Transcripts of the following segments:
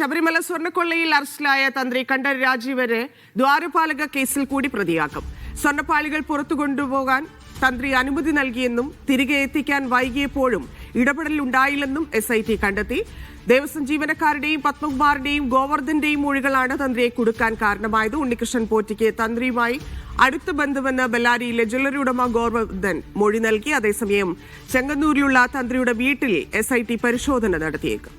ശബരിമല സ്വർണ്ണക്കൊള്ളയിൽ അറസ്റ്റിലായ തന്ത്രി കണ്ഠരര് രാജീവരെ ദ്വാരപാലക കേസിൽ കൂടി പ്രതിയാക്കും. സ്വർണ്ണപ്പാളികൾ പുറത്തു കൊണ്ടുപോകാൻ തന്ത്രി അനുമതി നൽകിയെന്നും തിരികെ എത്തിക്കാൻ വൈകിയപ്പോഴും ഇടപെടലുണ്ടായില്ലെന്നും SIT കണ്ടെത്തി. ദേവസ്വം ജീവനക്കാരുടെയും പത്മകുമാറിന്റെയും ഗോവർദ്ധന്റെയും മൊഴികളാണ് തന്ത്രിയെ കുടുക്കാൻ കാരണമായത്. ഉണ്ണികൃഷ്ണൻ പോറ്റിക്ക് തന്ത്രിയുമായി അടുത്ത ബന്ധമെന്ന് ബെല്ലാരിയിലെ ജ്വല്ലറി ഉടമ ഗോവർദ്ധൻ മൊഴി നൽകി. അതേസമയം ചെങ്ങന്നൂരിലുള്ള തന്ത്രിയുടെ വീട്ടിൽ SIT പരിശോധന നടത്തിയേക്കും.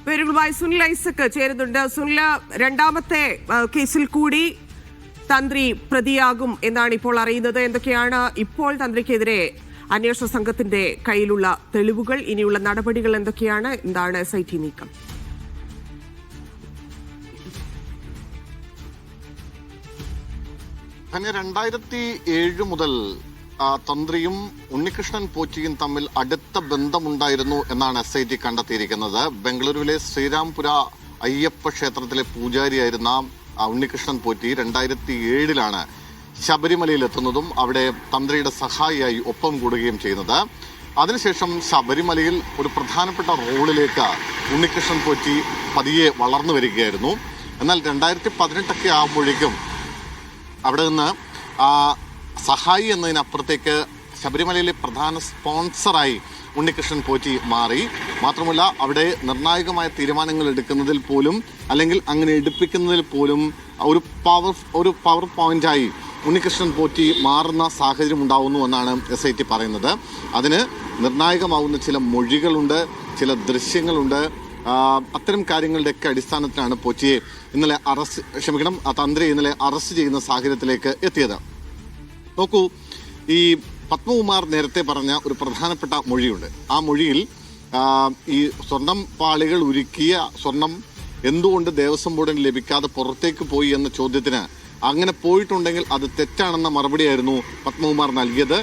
പേരുകളുമായി സുനിൽ ഐസക് ചേരുന്നുണ്ട്. സുനില, രണ്ടാമത്തെ കേസിൽ കൂടി തന്ത്രി പ്രതിയാകും എന്നാണ് ഇപ്പോൾ അറിയുന്നത്. എന്തൊക്കെയാണ് ഇപ്പോൾ തന്ത്രിക്കെതിരെ അന്വേഷണ സംഘത്തിന്റെ കയ്യിലുള്ള തെളിവുകൾ? ഇനിയുള്ള നടപടികൾ എന്തൊക്കെയാണ്? എന്താണ് SIT നീക്കം? അങ്ങനെ 2007 മുതൽ തന്ത്രിയും ഉണ്ണികൃഷ്ണൻ പോറ്റിയും തമ്മിൽ അടുത്ത ബന്ധമുണ്ടായിരുന്നു എന്നാണ് SIT കണ്ടെത്തിയിരിക്കുന്നത്. ബംഗളൂരുവിലെ ശ്രീരാംപുര അയ്യപ്പ ക്ഷേത്രത്തിലെ പൂജാരിയായിരുന്ന ഉണ്ണികൃഷ്ണൻ പോറ്റി 2007 ശബരിമലയിൽ എത്തുന്നതും അവിടെ തന്ത്രിയുടെ സഹായിയായി ഒപ്പം കൂടുകയും ചെയ്യുന്നത്. അതിനുശേഷം ശബരിമലയിൽ ഒരു പ്രധാനപ്പെട്ട റോളിലേക്ക് ഉണ്ണികൃഷ്ണൻ പോറ്റി പതിയെ വളർന്നു വരികയായിരുന്നു. എന്നാൽ 2018 ആകുമ്പോഴേക്കും അവിടെ നിന്ന് സഹായി എന്നതിനപ്പുറത്തേക്ക് ശബരിമലയിലെ പ്രധാന സ്പോൺസറായി ഉണ്ണികൃഷ്ണൻ പോറ്റി മാറി. മാത്രമല്ല അവിടെ നിർണായകമായ തീരുമാനങ്ങൾ എടുക്കുന്നതിൽ പോലും അല്ലെങ്കിൽ അങ്ങനെ എടുപ്പിക്കുന്നതിൽ പോലും ഒരു പവർ പോയിന്റായി ഉണ്ണികൃഷ്ണൻ പോറ്റി മാറുന്ന സാഹചര്യം ഉണ്ടാവുന്നു എന്നാണ് SIT പറയുന്നത്. അതിന് നിർണായകമാവുന്ന ചില മൊഴികളുണ്ട്, ചില ദൃശ്യങ്ങളുണ്ട്. അത്തരം കാര്യങ്ങളുടെയൊക്കെ അടിസ്ഥാനത്തിലാണ് പോറ്റിയെ തന്ത്രി ഇന്നലെ അറസ്റ്റ് ചെയ്യുന്ന സാഹചര്യത്തിലേക്ക് എത്തിയത്. നോക്കൂ, ഈ പത്മകുമാർ നേരത്തെ പറഞ്ഞ ഒരു പ്രധാനപ്പെട്ട മൊഴിയുണ്ട്. ആ മൊഴിയിൽ ഈ സ്വർണം പാളികൾ ഉരുക്കിയ സ്വർണം എന്തുകൊണ്ട് ദേവസ്വം ബോർഡിന് ലഭിക്കാതെ പുറത്തേക്ക് പോയി എന്ന ചോദ്യത്തിന് അങ്ങനെ പോയിട്ടുണ്ടെങ്കിൽ അത് തെറ്റാണെന്ന മറുപടിയായിരുന്നു പത്മകുമാർ നൽകിയത്.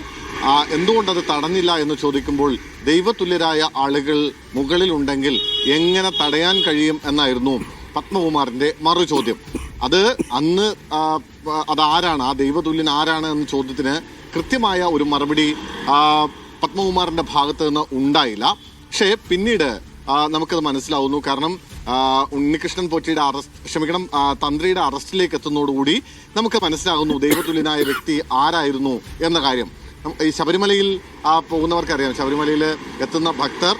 എന്തുകൊണ്ടത് തടഞ്ഞില്ല എന്ന് ചോദിക്കുമ്പോൾ ദൈവതുല്യരായ ആളുകൾ മുകളിലുണ്ടെങ്കിൽ എങ്ങനെ തടയാൻ കഴിയും എന്നായിരുന്നു പത്മകുമാറിന്റെ മറുചോദ്യം. അത് അന്ന് അതാരാണ്, ആ ദൈവതുല്യൻ ആരാണ് എന്ന ചോദ്യത്തിന് കൃത്യമായ ഒരു മറുപടി പത്മകുമാറിന്റെ ഭാഗത്ത് നിന്ന് ഉണ്ടായില്ല. പക്ഷേ പിന്നീട് നമുക്കത് മനസ്സിലാവുന്നു. കാരണം ഉണ്ണികൃഷ്ണൻ പോറ്റിയുടെ തന്ത്രിയുടെ അറസ്റ്റിലേക്ക് എത്തുന്നതോടുകൂടി നമുക്ക് മനസ്സിലാകുന്നു ദൈവതുല്യനായ വ്യക്തി ആരായിരുന്നു എന്ന കാര്യം. ഈ ശബരിമലയിൽ പോകുന്നവർക്കറിയാം, ശബരിമലയിൽ എത്തുന്ന ഭക്തർ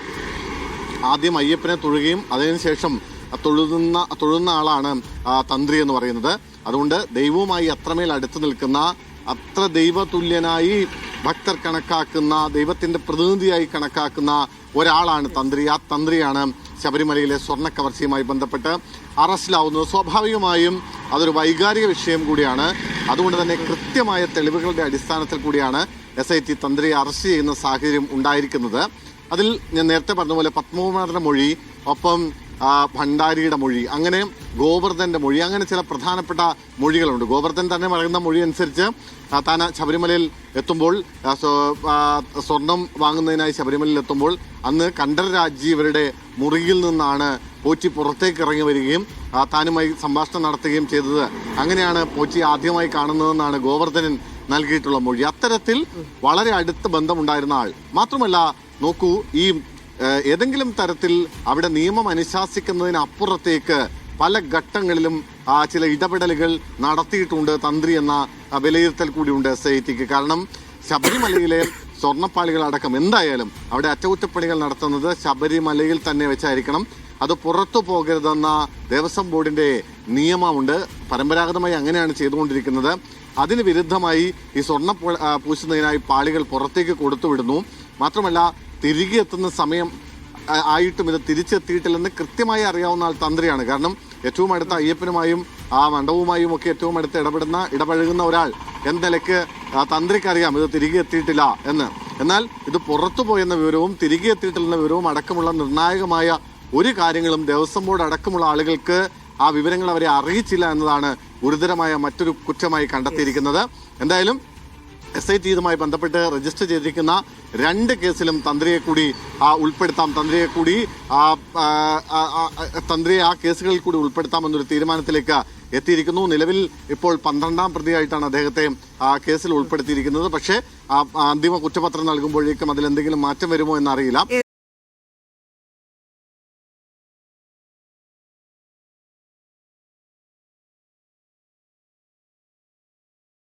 ആദ്യം അയ്യപ്പനെ തൊഴുകയും അതിനുശേഷം തൊഴുന്ന ആളാണ് തന്ത്രി എന്ന് പറയുന്നത്. അതുകൊണ്ട് ദൈവവുമായി അത്രമേൽ അടുത്ത് നിൽക്കുന്ന, അത്ര ദൈവതുല്യനായി ഭക്തർ കണക്കാക്കുന്ന, ദൈവത്തിന്റെ പ്രതിനിധിയായി കണക്കാക്കുന്ന ഒരാളാണ് തന്ത്രി. ആ തന്ത്രിയാണ് ശബരിമലയിലെ സ്വർണ്ണ കവർച്ചയുമായി ബന്ധപ്പെട്ട് അറസ്റ്റിലാവുന്നത്. സ്വാഭാവികമായും അതൊരു വൈകാരിക വിഷയം കൂടിയാണ്. അതുകൊണ്ട് തന്നെ കൃത്യമായ തെളിവുകളുടെ അടിസ്ഥാനത്തിൽ കൂടിയാണ് SIT തന്ത്രിയെ അറസ്റ്റ് ചെയ്യുന്ന സാഹചര്യം ഉണ്ടായിരിക്കുന്നത്. അതിൽ ഞാൻ നേരത്തെ പറഞ്ഞ പോലെ പത്മകുമാറിന്റെ മൊഴി, ഒപ്പം ഭണ്ഡാരിയുടെ മൊഴി, അങ്ങനെ ഗോവർദ്ധന്റെ മൊഴി, അങ്ങനെ ചില പ്രധാനപ്പെട്ട മൊഴികളുണ്ട്. ഗോവർദ്ധൻ തന്നെ പറയുന്ന മൊഴി അനുസരിച്ച് താൻ ശബരിമലയിൽ എത്തുമ്പോൾ, സ്വർണം വാങ്ങുന്നതിനായി ശബരിമലയിൽ എത്തുമ്പോൾ അന്ന് കണ്ഠരര് രാജീവരുടെ മുറിയിൽ നിന്നാണ് പോറ്റി പുറത്തേക്ക് ഇറങ്ങി വരികയും താനുമായി സംഭാഷണം നടത്തുകയും ചെയ്തത്. അങ്ങനെയാണ് പോറ്റി ആദ്യമായി കാണുന്നതെന്നാണ് ഗോവർദ്ധനൻ നൽകിയിട്ടുള്ള മൊഴി. അത്തരത്തിൽ വളരെ അടുത്ത ബന്ധമുണ്ടായിരുന്ന ആൾ. മാത്രമല്ല നോക്കൂ, ഈ ഏതെങ്കിലും തരത്തിൽ അവിടെ നിയമം അനുശാസിക്കുന്നതിനപ്പുറത്തേക്ക് പല ഘട്ടങ്ങളിലും ചില ഇടപെടലുകൾ നടത്തിയിട്ടുണ്ട് തന്ത്രി എന്ന വിലയിരുത്തൽ കൂടിയുണ്ട് SITക്ക്. കാരണം ശബരിമലയിലെ സ്വർണ്ണപ്പാളികളടക്കം എന്തായാലും അവിടെ അറ്റകുറ്റപ്പണികൾ നടത്തുന്നത് ശബരിമലയിൽ തന്നെ വെച്ചായിരിക്കണം. അത് പുറത്തു പോകരുതെന്ന ദേവസ്വം ബോർഡിന്റെ നിയമമുണ്ട്. പരമ്പരാഗതമായി അങ്ങനെയാണ് ചെയ്തുകൊണ്ടിരിക്കുന്നത്. അതിന് വിരുദ്ധമായി ഈ സ്വർണ്ണ പൂശുന്നതിനായി പാളികൾ പുറത്തേക്ക് കൊടുത്തുവിടുന്നു. മാത്രമല്ല തിരികെ എത്തുന്ന സമയം ആയിട്ടും ഇത് തിരിച്ചെത്തിയിട്ടില്ലെന്ന് കൃത്യമായി അറിയാവുന്ന ആൾ തന്ത്രിയാണ്. കാരണം ഏറ്റവും അടുത്ത അയ്യപ്പനുമായും ആ മണ്ഡപവുമായും ഒക്കെ ഏറ്റവും അടുത്ത് ഇടപഴകുന്ന ഒരാൾ എന്ന നിലയ്ക്ക് തന്ത്രിക്കറിയാം ഇത് തിരികെ എത്തിയിട്ടില്ല എന്ന്. എന്നാൽ ഇത് പുറത്തു പോയെന്ന വിവരവും തിരികെ എത്തിയിട്ടില്ലെന്ന വിവരവും അടക്കമുള്ള നിർണായകമായ ഒരു കാര്യങ്ങളും ദേവസ്വം ബോർഡ് അടക്കമുള്ള ആളുകൾക്ക് ആ വിവരങ്ങൾ അവരെ അറിയിച്ചില്ല എന്നതാണ് ഗുരുതരമായ മറ്റൊരു കുറ്റമായി കണ്ടെത്തിയിരിക്കുന്നത്. എന്തായാലും SIT ഇതുമായി ബന്ധപ്പെട്ട് രജിസ്റ്റർ ചെയ്തിരിക്കുന്ന 2 കേസിലും തന്ത്രിയെ കൂടി ഉൾപ്പെടുത്താം, തന്ത്രിയെ ആ കേസുകളിൽ കൂടി ഉൾപ്പെടുത്താമെന്നൊരു തീരുമാനത്തിലേക്ക് എത്തിയിരിക്കുന്നു. നിലവിൽ ഇപ്പോൾ 12ാം പ്രതിയായിട്ടാണ് അദ്ദേഹത്തെ കേസിൽ ഉൾപ്പെടുത്തിയിരിക്കുന്നത്. പക്ഷേ അന്തിമ കുറ്റപത്രം നൽകുമ്പോഴേക്കും അതിൽ എന്തെങ്കിലും മാറ്റം വരുമോ എന്നറിയില്ല.